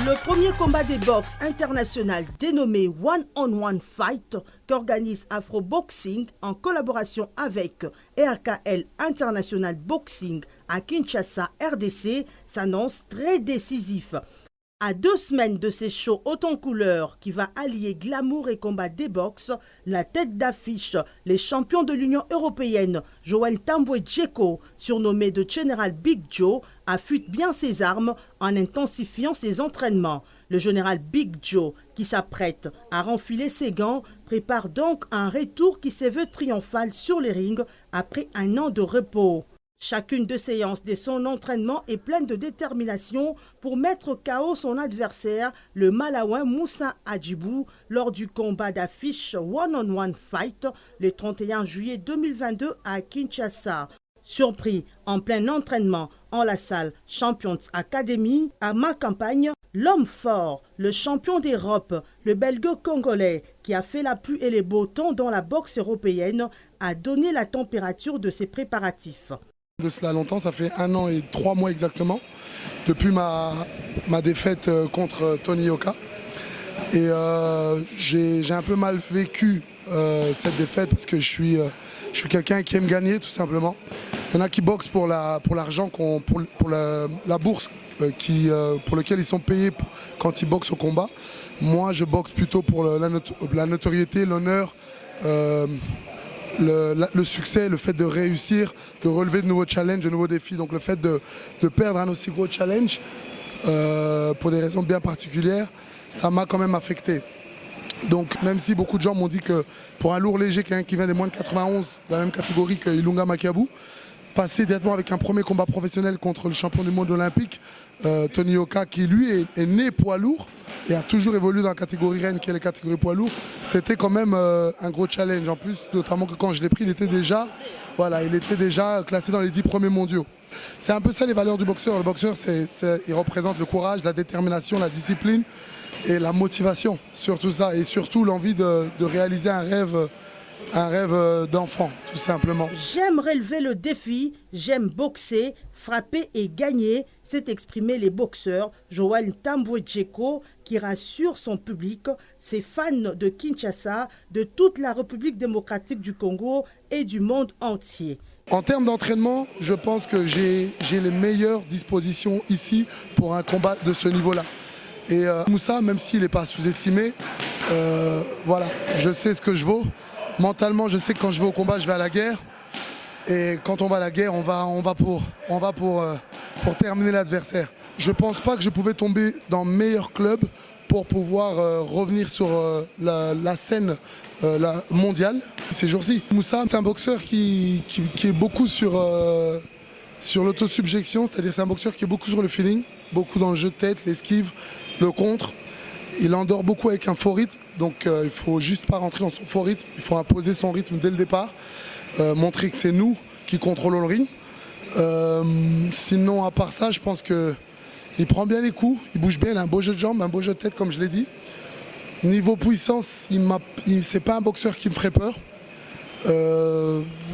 Le premier combat des box international dénommé One on One Fight qu'organise Afro Boxing en collaboration avec RKL International Boxing à Kinshasa, RDC, s'annonce très décisif. À 2 semaines de ces shows haut en couleur qui va allier glamour et combat des box, la tête d'affiche, les champions de l'Union européenne, Joël Tambwe Djeko, surnommé de Général Big Joe, affûte bien ses armes en intensifiant ses entraînements. Le général Big Joe, qui s'apprête à renfiler ses gants, prépare donc un retour qui se veut triomphal sur les rings après un an de repos. Chacune de séances de son entraînement est pleine de détermination pour mettre KO son adversaire, le Malaouin Moussa Hadjibou, lors du combat d'affiche One on One Fight le 31 juillet 2022 à Kinshasa. Surpris en plein entraînement en la salle Champions Academy à ma campagne, l'homme fort, le champion d'Europe, le belgo-congolais qui a fait la pluie et les beaux temps dans la boxe européenne, a donné la température de ses préparatifs. De cela longtemps, ça fait 1 an et 3 mois exactement, depuis ma défaite contre Tony Yoka. Et j'ai un peu mal vécu cette défaite parce que je suis quelqu'un qui aime gagner tout simplement. Il y en a qui boxent pour l'argent, pour la bourse pour laquelle ils sont payés quand ils boxent au combat. Moi, je boxe plutôt pour la notoriété, l'honneur, le succès, le fait de réussir, de relever de nouveaux challenges, de nouveaux défis. Donc le fait de perdre un aussi gros challenge, pour des raisons bien particulières, ça m'a quand même affecté. Donc même si beaucoup de gens m'ont dit que pour un lourd léger, quelqu'un qui vient des moins de 91, de la même catégorie que Ilunga Makabu, passer directement avec un premier combat professionnel contre le champion du monde olympique, Tony Yoka, qui lui est né poids lourd et a toujours évolué dans la catégorie reine qui est la catégorie poids lourd, c'était quand même un gros challenge. En plus, notamment que quand je l'ai pris, il était déjà classé dans les 10 premiers mondiaux. C'est un peu ça les valeurs du boxeur. Le boxeur, il représente le courage, la détermination, la discipline et la motivation, surtout ça, et surtout l'envie de réaliser un rêve d'enfant, tout simplement. J'aime relever le défi, j'aime boxer, frapper et gagner, s'est exprimé les boxeurs Joël Tambwe Djeko, qui rassure son public, ses fans de Kinshasa, de toute la République démocratique du Congo et du monde entier. En termes d'entraînement, je pense que j'ai les meilleures dispositions ici pour un combat de ce niveau-là. Et Moussa, même s'il n'est pas sous-estimé, voilà, je sais ce que je vaux. Mentalement, je sais que quand je vais au combat, je vais à la guerre. Et quand on va à la guerre, on va pour terminer l'adversaire. Je ne pense pas que je pouvais tomber dans meilleur club pour pouvoir revenir sur la scène mondiale ces jours-ci. Moussa, c'est un boxeur qui est beaucoup sur l'autosubjection, c'est-à-dire c'est un boxeur qui est beaucoup sur le feeling, beaucoup dans le jeu de tête, l'esquive, le contre. Il endort beaucoup avec un faux rythme, donc il ne faut juste pas rentrer dans son faux rythme, il faut imposer son rythme dès le départ, montrer que c'est nous qui contrôlons le ring. Sinon, à part ça, je pense qu'il prend bien les coups, il bouge bien, il a un beau jeu de jambes, un beau jeu de tête comme je l'ai dit. Niveau puissance, c'est pas un boxeur qui me ferait peur.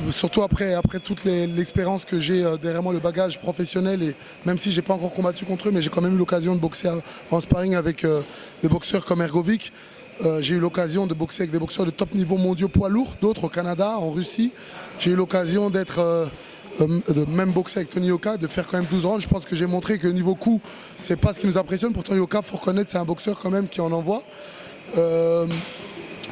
Surtout après toute l'expérience que j'ai derrière moi, le bagage professionnel, et même si j'ai pas encore combattu contre eux, mais j'ai quand même eu l'occasion de boxer en sparring avec des boxeurs comme Ergovic. J'ai eu l'occasion de boxer avec des boxeurs de top niveau mondiaux poids lourds, d'autres au Canada, en Russie. J'ai eu l'occasion de même boxer avec Tony Yoka, de faire quand même 12 rounds. Je pense que j'ai montré que niveau coup, c'est pas ce qui nous impressionne. Pour Tony Yoka, faut reconnaître, c'est un boxeur quand même qui en envoie.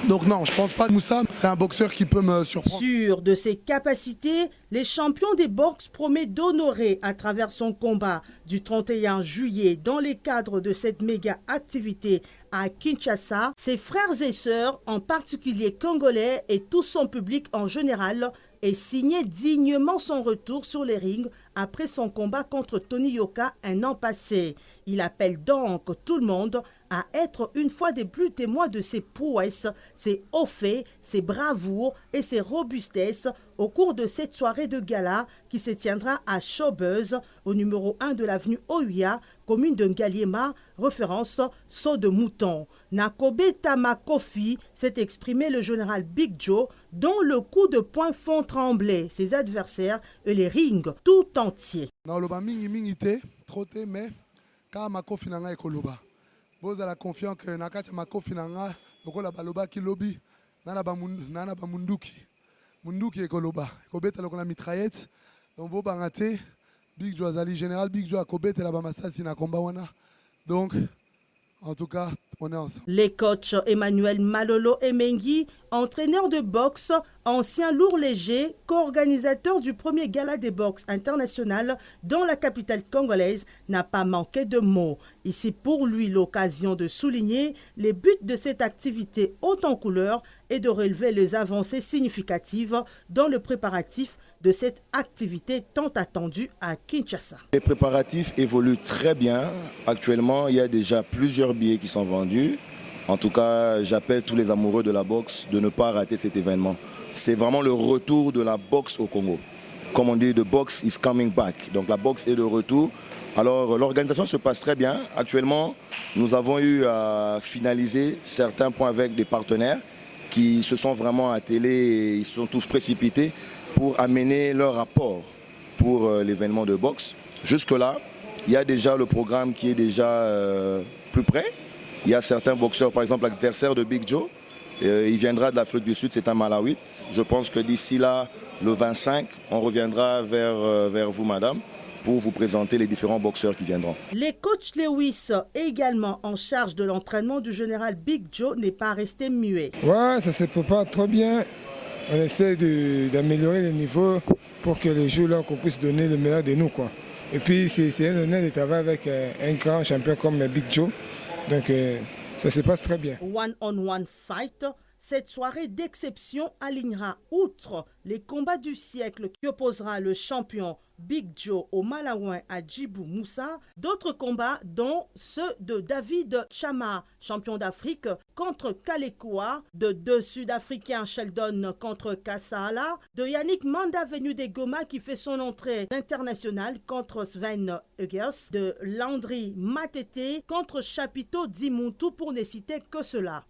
Donc non, je pense pas que Moussa, c'est un boxeur qui peut me surprendre. Sûr de ses capacités, les champions des box promet d'honorer à travers son combat du 31 juillet dans les cadres de cette méga activité à Kinshasa, ses frères et sœurs, en particulier congolais et tout son public en général, et signer dignement son retour sur les rings après son combat contre Tony Yoka un an passé. Il appelle donc tout le monde à être une fois de plus témoin de ses prouesses, ses hauts faits, ses bravoures et ses robustesses au cours de cette soirée de gala qui se tiendra à Showbuzz, au numéro 1 de l'avenue Oya, commune de Ngaliema, référence saut de mouton. Nakobe Tamakofi s'est exprimé le général Big Joe, dont le coup de poing font trembler ses adversaires et les rings tout entiers. Mais quand Makofi nanga ekoloba, vous avez confiance que nakati Makofi nanga lokola baloba ki lobby nana ba munduki ekoloba ekobeta lokola mitraillette donc bo bangate Big Joe azali général Big Joe akobeta la ba masasi na komba wana donc en tout cas, on est ensemble. Les coachs Emmanuel Malolo Emengi, entraîneur de boxe, ancien lourd léger, co-organisateur du premier gala des boxe international dans la capitale congolaise, n'a pas manqué de mots. Ici pour lui l'occasion de souligner les buts de cette activité haute en couleur et de relever les avancées significatives dans le préparatif de cette activité tant attendue à Kinshasa. Les préparatifs évoluent très bien. Actuellement, il y a déjà plusieurs billets qui sont vendus. En tout cas, j'appelle tous les amoureux de la boxe de ne pas rater cet événement. C'est vraiment le retour de la boxe au Congo. Comme on dit, the box is coming back. Donc la boxe est de retour. Alors l'organisation se passe très bien. Actuellement, nous avons eu à finaliser certains points avec des partenaires qui se sont vraiment attelés et ils sont tous précipités pour amener leur apport pour l'événement de boxe. Jusque-là, il y a déjà le programme qui est déjà plus près. Il y a certains boxeurs, par exemple l'adversaire de Big Joe, il viendra de l'Afrique du Sud, c'est un Malawite. Je pense que d'ici là, le 25, on reviendra vers vous, madame, pour vous présenter les différents boxeurs qui viendront. Les coachs Lewis, également en charge de l'entraînement du général Big Joe, n'est pas resté muet. Ouais, ça se prépare trop bien. On essaie d'améliorer le niveau pour que les jours-là, qu'on puisse donner le meilleur de nous, quoi. Et puis, c'est un honneur de travailler avec un grand champion comme Big Joe. Donc, ça se passe très bien. One-on-one fight, cette soirée d'exception alignera, outre les combats du siècle qui opposera le champion Big Joe au Malawin à Djibou Moussa, d'autres combats dont ceux de David Chama, champion d'Afrique, contre Kalekoua, de deux Sud-Africains Sheldon contre Kassala, de Yannick Manda venu des Goma qui fait son entrée internationale contre Sven Eggers, de Landry Matete contre Chapito Dimuntu pour ne citer que cela.